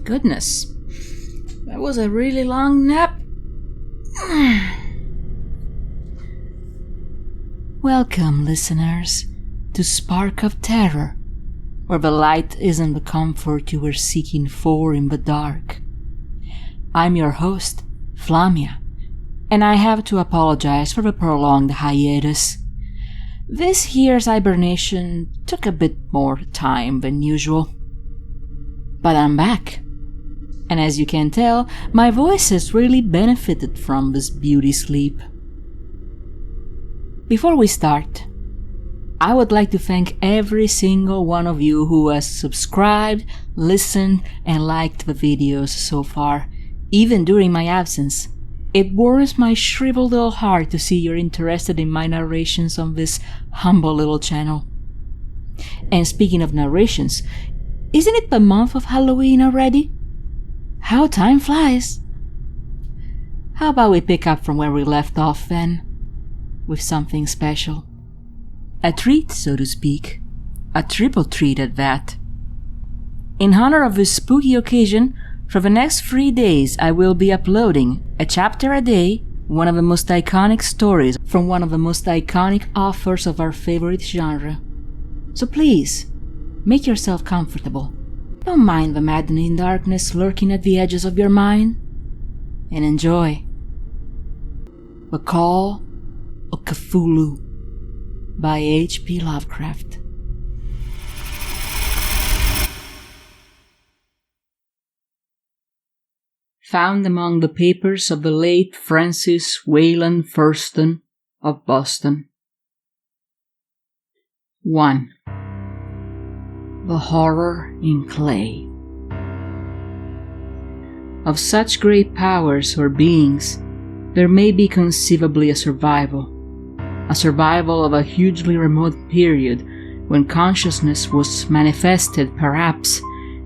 Goodness, that was a really long nap. Welcome, listeners, to Spark of Terror, where the light isn't the comfort you were seeking for in the dark. I'm your host, Flamia, and I have to apologize for the prolonged hiatus. This year's hibernation took a bit more time than usual. But I'm back. And as you can tell, my voice has really benefited from this beauty sleep. Before we start, I would like to thank every single one of you who has subscribed, listened, and liked the videos so far, even during my absence. It warms my shriveled little heart to see you're interested in my narrations on this humble little channel. And speaking of narrations, isn't it the month of Halloween already? How time flies! How about we pick up from where we left off then, with something special? A treat, so to speak. A triple treat at that. In honor of this spooky occasion, for the next 3 days I will be uploading a chapter a day, one of the most iconic stories from one of the most iconic authors of our favorite genre. So please, make yourself comfortable. Don't mind the maddening darkness lurking at the edges of your mind, and enjoy. The Call of Cthulhu by H.P. Lovecraft. Found among the papers of the late Francis Wayland Thurston of Boston. 1. The Horror in Clay. Of such great powers or beings, there may be conceivably a survival of a hugely remote period when consciousness was manifested perhaps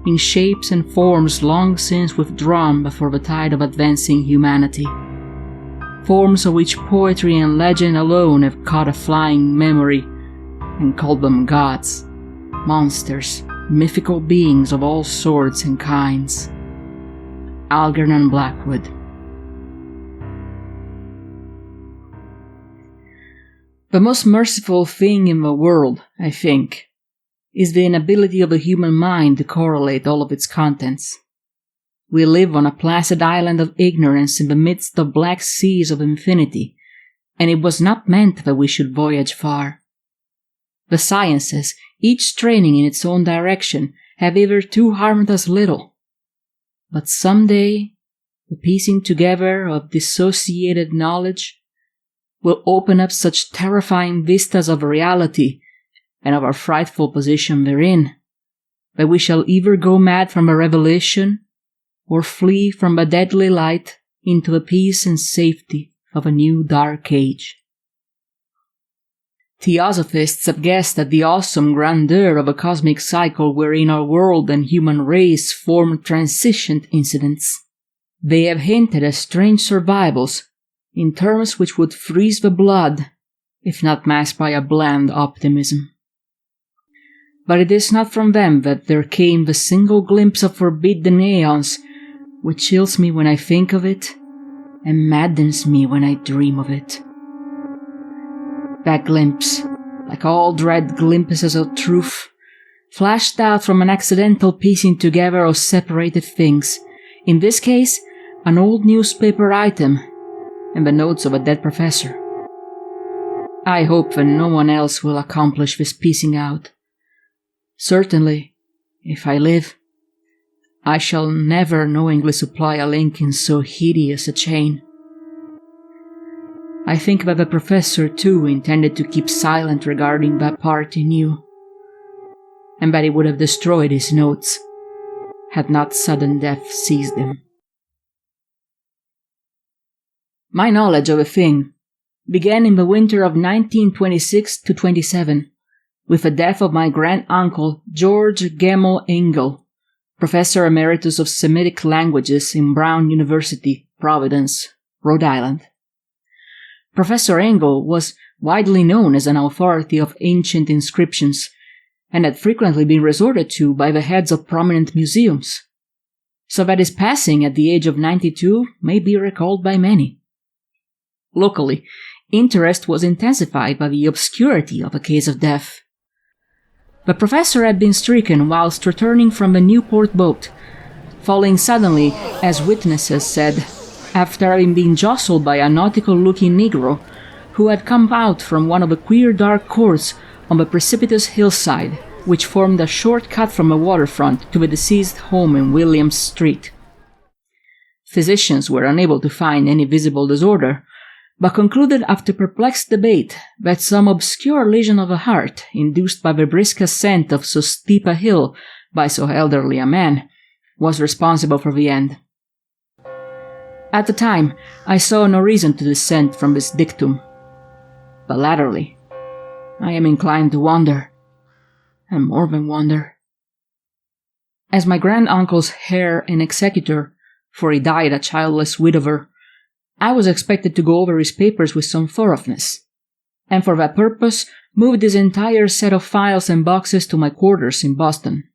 in shapes and forms long since withdrawn before the tide of advancing humanity. Forms of which poetry and legend alone have caught a flying memory and called them gods, monsters, mythical beings of all sorts and kinds. Algernon Blackwood. The most merciful thing in the world, I think, is the inability of the human mind to correlate all of its contents. We live on a placid island of ignorance in the midst of black seas of infinity, and it was not meant that we should voyage far. The sciences, each straining in its own direction, have hitherto harmed us little. But some day, the piecing together of dissociated knowledge will open up such terrifying vistas of reality and of our frightful position therein, that we shall either go mad from a revelation, or flee from a deadly light into the peace and safety of a new dark age. Theosophists have guessed at the awesome grandeur of a cosmic cycle wherein our world and human race form transient incidents. They have hinted at strange survivals in terms which would freeze the blood, if not masked by a bland optimism. But it is not from them that there came the single glimpse of forbidden aeons which chills me when I think of it and maddens me when I dream of it. That glimpse, like all dread glimpses of truth, flashed out from an accidental piecing together of separated things, in this case, an old newspaper item and the notes of a dead professor. I hope that no one else will accomplish this piecing out. Certainly, if I live, I shall never knowingly supply a link in so hideous a chain. I think that the professor, too, intended to keep silent regarding that part he knew, and that he would have destroyed his notes, had not sudden death seized him. My knowledge of the thing began in the winter of 1926-27, with the death of my grand-uncle George Gemmell Engel, Professor Emeritus of Semitic Languages in Brown University, Providence, Rhode Island. Professor Engel was widely known as an authority of ancient inscriptions, and had frequently been resorted to by the heads of prominent museums, so that his passing at the age of 92 may be recalled by many. Locally, interest was intensified by the obscurity of the case of death. The professor had been stricken whilst returning from the Newport boat, falling suddenly, as witnesses said, after having been jostled by a nautical-looking Negro who had come out from one of the queer dark courts on the precipitous hillside, which formed a short cut from the waterfront to the deceased home in Williams Street. Physicians were unable to find any visible disorder, but concluded after perplexed debate that some obscure lesion of the heart, induced by the brisk ascent of so steep a hill by so elderly a man, was responsible for the end. At the time, I saw no reason to dissent from this dictum, but latterly, I am inclined to wonder, and more than wonder. As my granduncle's heir and executor, for he died a childless widower, I was expected to go over his papers with some thoroughness, and for that purpose moved his entire set of files and boxes to my quarters in Boston.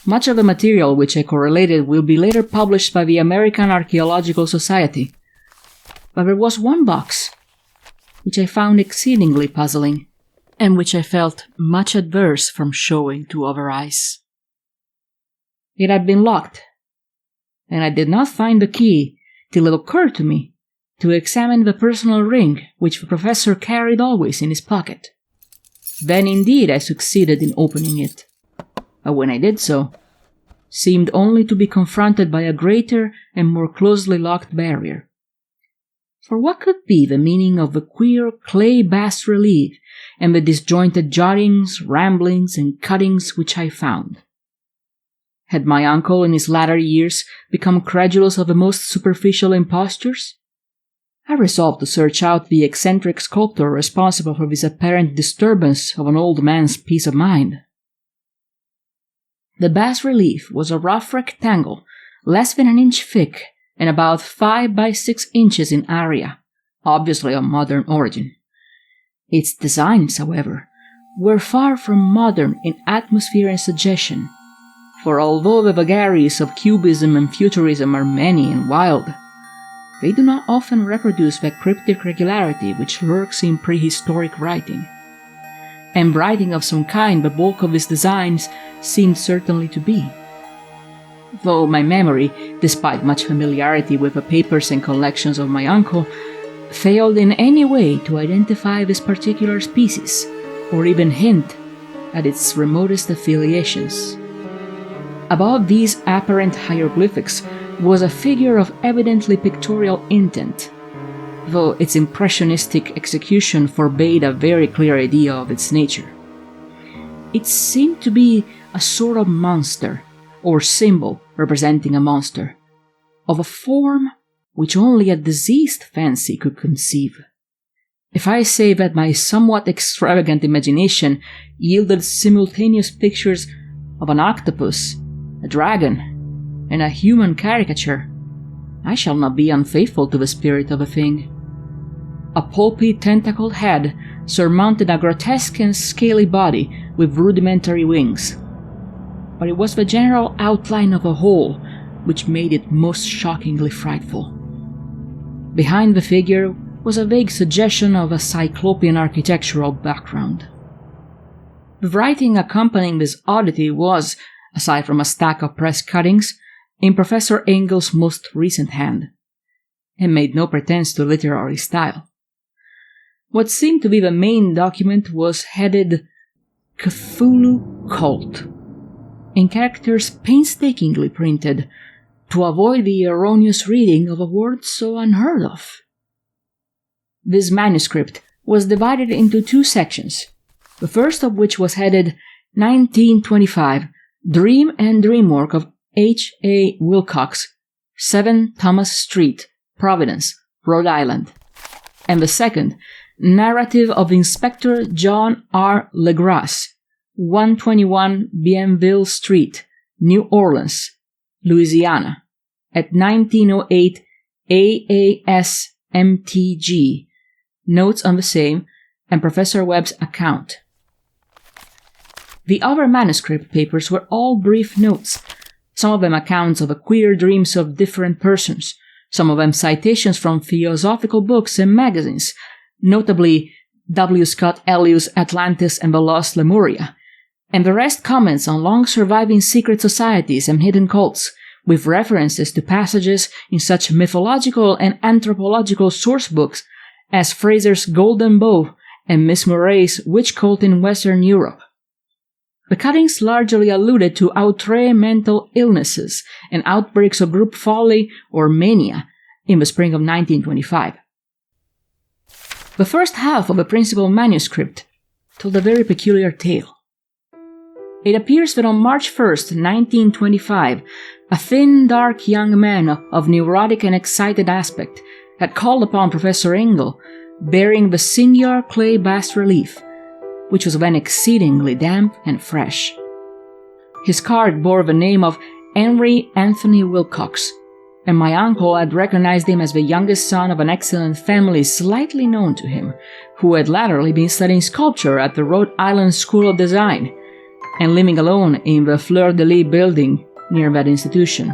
Much of the material which I correlated will be later published by the American Archaeological Society, but there was one box which I found exceedingly puzzling, and which I felt much adverse from showing to other eyes. It had been locked, and I did not find the key till it occurred to me to examine the personal ring which the professor carried always in his pocket. Then indeed I succeeded in opening it, but when I did so, seemed only to be confronted by a greater and more closely locked barrier. For what could be the meaning of the queer clay bas-relief and the disjointed jottings, ramblings, and cuttings which I found? Had my uncle in his latter years become credulous of the most superficial impostures? I resolved to search out the eccentric sculptor responsible for this apparent disturbance of an old man's peace of mind. The bas-relief was a rough rectangle, less than an inch thick, and about 5 by 6 inches in area, obviously of modern origin. Its designs, however, were far from modern in atmosphere and suggestion, for although the vagaries of cubism and futurism are many and wild, they do not often reproduce the cryptic regularity which lurks in prehistoric writing. And writing of some kind the bulk of his designs seemed certainly to be, though my memory, despite much familiarity with the papers and collections of my uncle, failed in any way to identify this particular species, or even hint at its remotest affiliations. Above these apparent hieroglyphics was a figure of evidently pictorial intent, though its impressionistic execution forbade a very clear idea of its nature. It seemed to be a sort of monster, or symbol representing a monster, of a form which only a diseased fancy could conceive. If I say that my somewhat extravagant imagination yielded simultaneous pictures of an octopus, a dragon, and a human caricature, I shall not be unfaithful to the spirit of the thing. A pulpy tentacled head surmounted a grotesque and scaly body with rudimentary wings, but it was the general outline of the whole which made it most shockingly frightful. Behind the figure was a vague suggestion of a cyclopean architectural background. The writing accompanying this oddity was, aside from a stack of press cuttings, in Professor Engel's most recent hand, and made no pretense to literary style. What seemed to be the main document was headed Cthulhu Cult, in characters painstakingly printed to avoid the erroneous reading of a word so unheard of. This manuscript was divided into 2 sections, the first of which was headed 1925, Dream and Dreamwork of H. A. Wilcox, 7 Thomas Street, Providence, Rhode Island, and the second, Narrative of Inspector John R. Legras, 121 Bienville Street, New Orleans, Louisiana, at 1908 AASMTG, notes on the same, and Professor Webb's account. The other manuscript papers were all brief notes, some of them accounts of the queer dreams of different persons, some of them citations from philosophical books and magazines, notably W. Scott Elliott's Atlantis and the Lost Lemuria, and the rest comments on long-surviving secret societies and hidden cults, with references to passages in such mythological and anthropological sourcebooks as Fraser's Golden Bough and Miss Murray's Witch Cult in Western Europe. The cuttings largely alluded to outre mental illnesses and outbreaks of group folly or mania in the spring of 1925. The first half of the principal manuscript told a very peculiar tale. It appears that on March 1st, 1925, a thin, dark young man of neurotic and excited aspect had called upon Professor Engel, bearing the singular clay bas-relief, which was then exceedingly damp and fresh. His card bore the name of Henry Anthony Wilcox, and my uncle had recognized him as the youngest son of an excellent family slightly known to him, who had latterly been studying sculpture at the Rhode Island School of Design, and living alone in the Fleur-de-Lis building near that institution.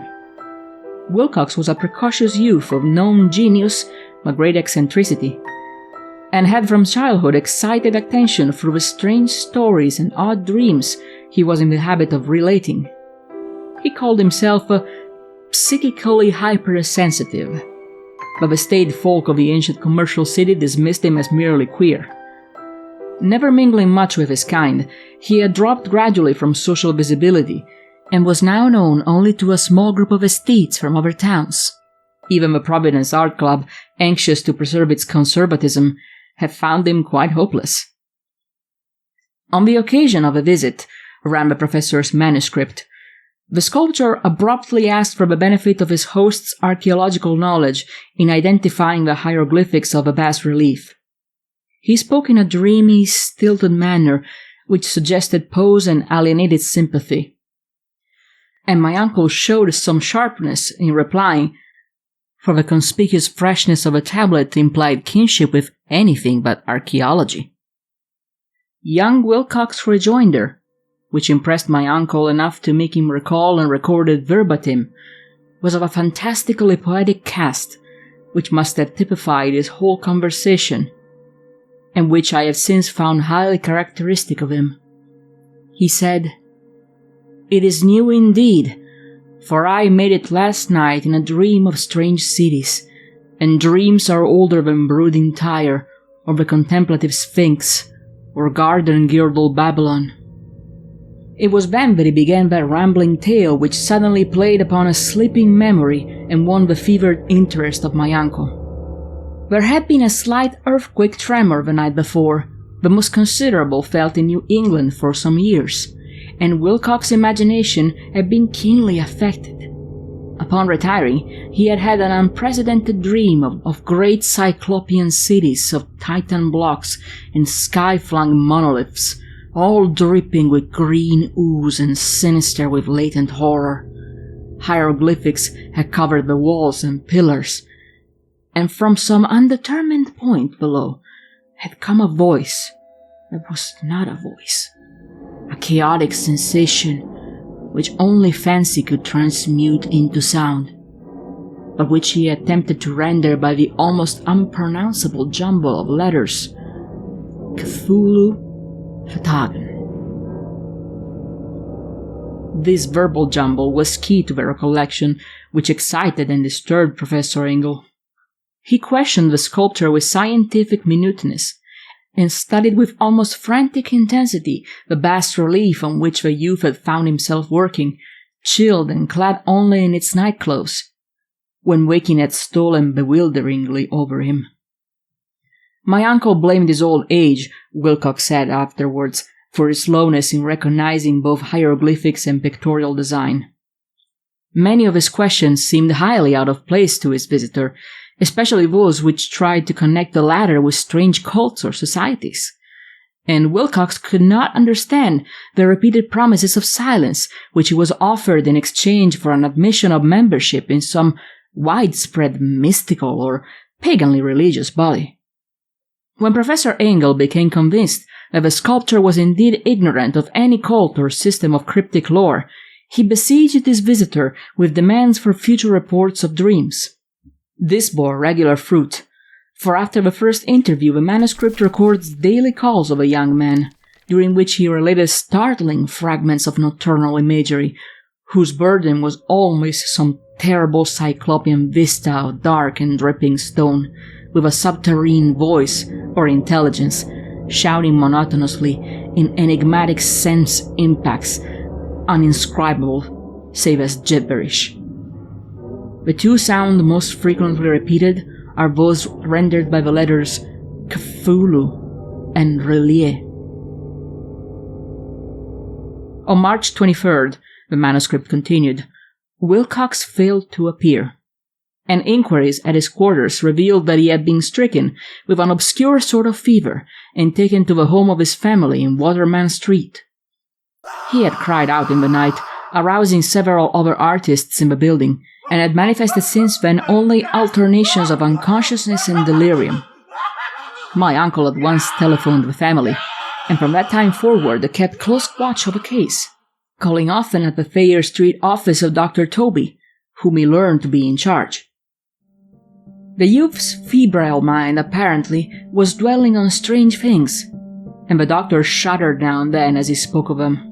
Wilcox was a precocious youth of known genius but great eccentricity, and had from childhood excited attention through the strange stories and odd dreams he was in the habit of relating. He called himself a psychically hypersensitive, but the staid folk of the ancient commercial city dismissed him as merely queer. Never mingling much with his kind, he had dropped gradually from social visibility, and was now known only to a small group of aesthetes from other towns. Even the Providence Art Club, anxious to preserve its conservatism, had found him quite hopeless. On the occasion of a visit, ran the professor's manuscript, the sculptor abruptly asked for the benefit of his host's archaeological knowledge in identifying the hieroglyphics of a bas-relief. He spoke in a dreamy, stilted manner which suggested pose and alienated sympathy. And my uncle showed some sharpness in replying, for the conspicuous freshness of a tablet implied kinship with anything but archaeology. Young Wilcox's rejoinder, which impressed my uncle enough to make him recall and record it verbatim, was of a fantastically poetic cast, which must have typified his whole conversation, and which I have since found highly characteristic of him. He said, "It is new indeed, for I made it last night in a dream of strange cities, and dreams are older than brooding Tyre, or the contemplative Sphinx, or garden-girdled Babylon." It was then that he began that rambling tale which suddenly played upon a sleeping memory and won the fevered interest of my uncle. There had been a slight earthquake tremor the night before, the most considerable felt in New England for some years, and Wilcox's imagination had been keenly affected. Upon retiring, he had had an unprecedented dream of great cyclopean cities of Titan blocks and sky-flung monoliths, all dripping with green ooze and sinister with latent horror. Hieroglyphics had covered the walls and pillars, and from some undetermined point below had come a voice that was not a voice, a chaotic sensation which only fancy could transmute into sound, but which he attempted to render by the almost unpronounceable jumble of letters: Cthulhu Fatagan. This verbal jumble was key to the recollection, which excited and disturbed Professor Engel. He questioned the sculptor with scientific minuteness, and studied with almost frantic intensity the bas-relief on which the youth had found himself working, chilled and clad only in its nightclothes, when waking had stolen bewilderingly over him. My uncle blamed his old age, Wilcox said afterwards, for his slowness in recognizing both hieroglyphics and pictorial design. Many of his questions seemed highly out of place to his visitor, especially those which tried to connect the latter with strange cults or societies. And Wilcox could not understand the repeated promises of silence which he was offered in exchange for an admission of membership in some widespread mystical or paganly religious body. When Professor Engel became convinced that the sculptor was indeed ignorant of any cult or system of cryptic lore, he besieged his visitor with demands for future reports of dreams. This bore regular fruit, for after the first interview the manuscript records daily calls of a young man, during which he related startling fragments of nocturnal imagery, whose burden was always some terrible cyclopean vista of dark and dripping stone, with a subterranean voice or intelligence, shouting monotonously in enigmatic sense impacts, uninscribable save as gibberish. The two sounds most frequently repeated are those rendered by the letters Cthulhu and Relie. On March 23rd, the manuscript continued, Wilcox failed to appear, and inquiries at his quarters revealed that he had been stricken with an obscure sort of fever and taken to the home of his family in Waterman Street. He had cried out in the night, arousing several other artists in the building, and had manifested since then only alternations of unconsciousness and delirium. My uncle at once telephoned the family, and from that time forward kept close watch of the case, calling often at the Thayer Street office of Dr. Toby, whom he learned to be in charge. The youth's febrile mind, apparently, was dwelling on strange things, and the doctor shuddered now and then as he spoke of them.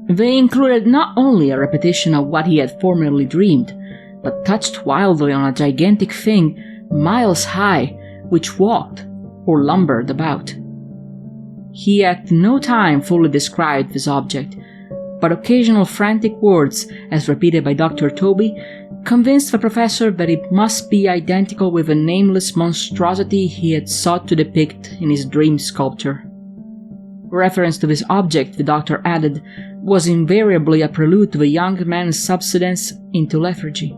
They included not only a repetition of what he had formerly dreamed, but touched wildly on a gigantic thing miles high, which walked or lumbered about. He at no time fully described this object, but occasional frantic words, as repeated by Dr. Toby, convinced the professor that it must be identical with the nameless monstrosity he had sought to depict in his dream sculpture. Reference to this object, the doctor added, was invariably a prelude to the young man's subsidence into lethargy.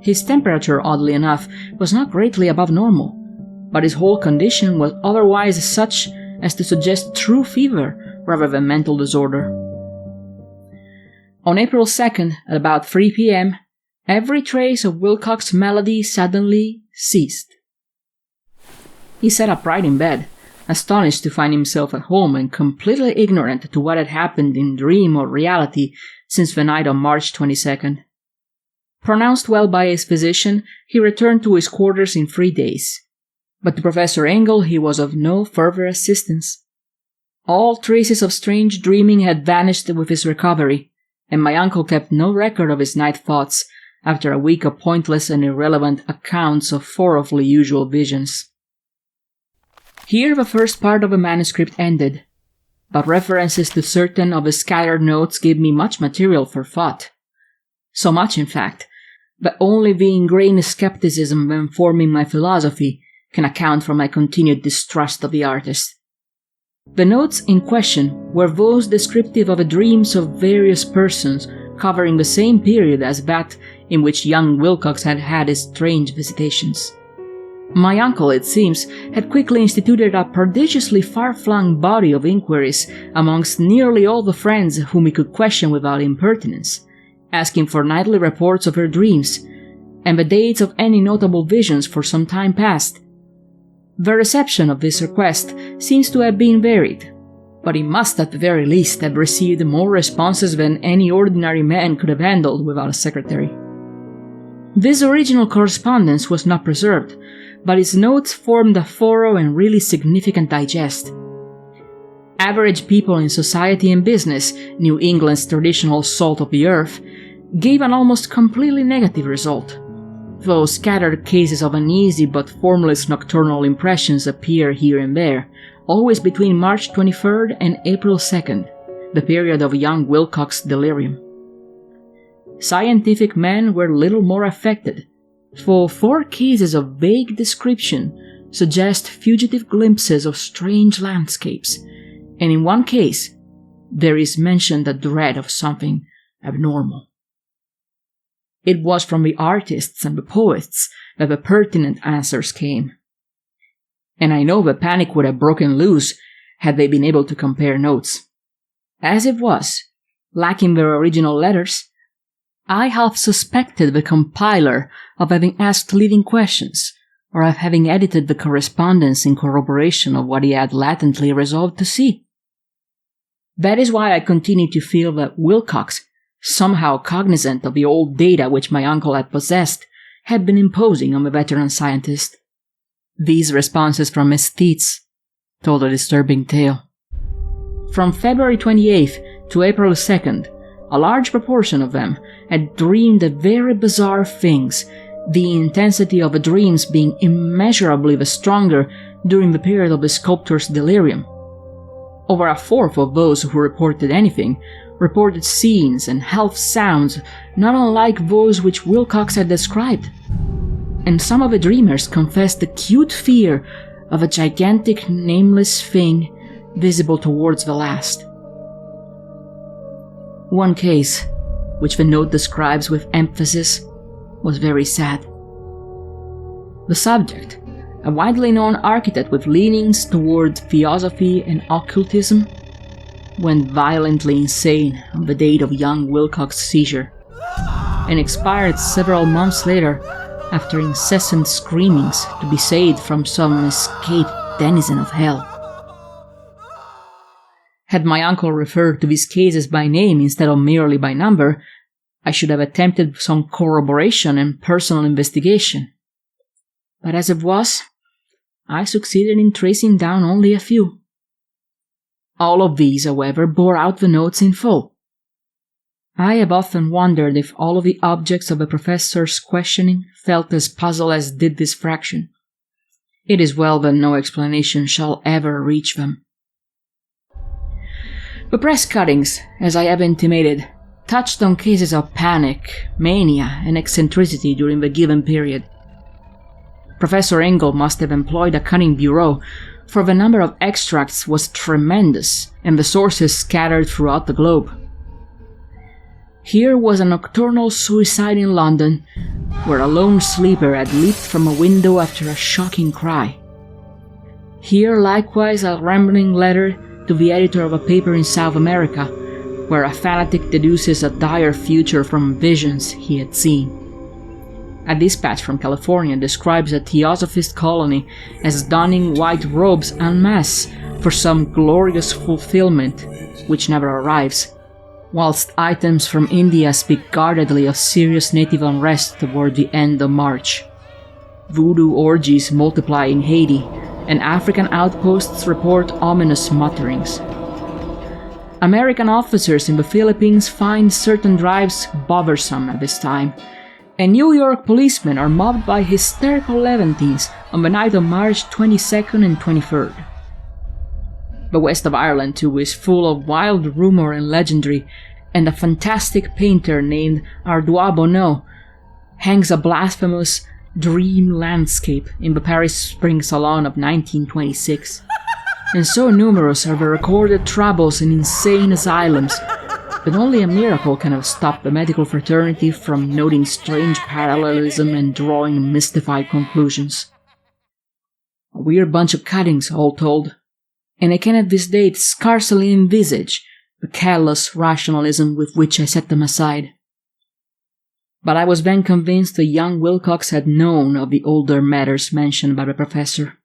His temperature, oddly enough, was not greatly above normal, but his whole condition was otherwise such as to suggest true fever rather than mental disorder. On April 2nd, at about 3 p.m., every trace of Wilcox's malady suddenly ceased. He sat upright in bed, astonished to find himself at home and completely ignorant to what had happened in dream or reality since the night of March 22nd. Pronounced well by his physician, he returned to his quarters in 3 days, but to Professor Engel he was of no further assistance. All traces of strange dreaming had vanished with his recovery, and my uncle kept no record of his night thoughts after a week of pointless and irrelevant accounts of 4 of the usual visions. Here the first part of the manuscript ended, but references to certain of the scattered notes gave me much material for thought. So much, in fact, that only the ingrained skepticism when forming my philosophy can account for my continued distrust of the artist. The notes in question were those descriptive of the dreams of various persons covering the same period as that in which young Wilcox had had his strange visitations. My uncle, it seems, had quickly instituted a prodigiously far-flung body of inquiries amongst nearly all the friends whom he could question without impertinence, asking for nightly reports of her dreams, and the dates of any notable visions for some time past. The reception of this request seems to have been varied, but he must at the very least have received more responses than any ordinary man could have handled without a secretary. This original correspondence was not preserved, but its notes formed a thorough and really significant digest. Average people in society and business, New England's traditional salt of the earth, gave an almost completely negative result, though scattered cases of uneasy but formless nocturnal impressions appear here and there, always between March 23rd and April 2nd, the period of young Wilcox's delirium. Scientific men were little more affected, for 4 cases of vague description suggest fugitive glimpses of strange landscapes, and in 1 case there is mentioned a dread of something abnormal. It was from the artists and the poets that the pertinent answers came, and I know the panic would have broken loose had they been able to compare notes. As it was, lacking their original letters, I half suspected the compiler of having asked leading questions, or of having edited the correspondence in corroboration of what he had latently resolved to see. That is why I continue to feel that Wilcox, somehow cognizant of the old data which my uncle had possessed, had been imposing on the veteran scientist. These responses from esthetes told a disturbing tale. From February 28th to April 2nd, a large proportion of them had dreamed of very bizarre things, the intensity of the dreams being immeasurably the stronger during the period of the sculptor's delirium. Over a fourth of those who reported anything reported scenes and health sounds not unlike those which Wilcox had described. And some of the dreamers confessed acute fear of a gigantic nameless thing visible towards the last. One case, which the note describes with emphasis, was very sad. The subject, a widely known architect with leanings toward theosophy and occultism, went violently insane on the date of young Wilcox's seizure, and expired several months later after incessant screamings to be saved from some escaped denizen of hell. Had my uncle referred to these cases by name instead of merely by number, I should have attempted some corroboration and personal investigation. But as it was, I succeeded in tracing down only a few. All of these, however, bore out the notes in full. I have often wondered if all of the objects of the professor's questioning felt as puzzled as did this fraction. It is well that no explanation shall ever reach them. The press cuttings, as I have intimated, touched on cases of panic, mania, and eccentricity during the given period. Professor Engel must have employed a cunning bureau, for the number of extracts was tremendous, and the sources scattered throughout the globe. Here was a nocturnal suicide in London, where a lone sleeper had leaped from a window after a shocking cry. Here likewise a rambling letter to the editor of a paper in South America, where a fanatic deduces a dire future from visions he had seen. A dispatch from California describes a theosophist colony as donning white robes en masse for some glorious fulfillment, which never arrives, whilst items from India speak guardedly of serious native unrest toward the end of March. Voodoo orgies multiply in Haiti, and African outposts report ominous mutterings. American officers in the Philippines find certain drives bothersome at this time, and New York policemen are mobbed by hysterical Levantines on the night of March 22nd and 23rd. The west of Ireland, too, is full of wild rumor and legendary, and a fantastic painter named Ardois Bonneau hangs a blasphemous dream landscape in the Paris Spring Salon of 1926. And so numerous are the recorded troubles in insane asylums that only a miracle can have stopped the medical fraternity from noting strange parallelism and drawing mystified conclusions. A weird bunch of cuttings, all told, and I can at this date scarcely envisage the callous rationalism with which I set them aside. But I was then convinced that young Wilcox had known of the older matters mentioned by the professor.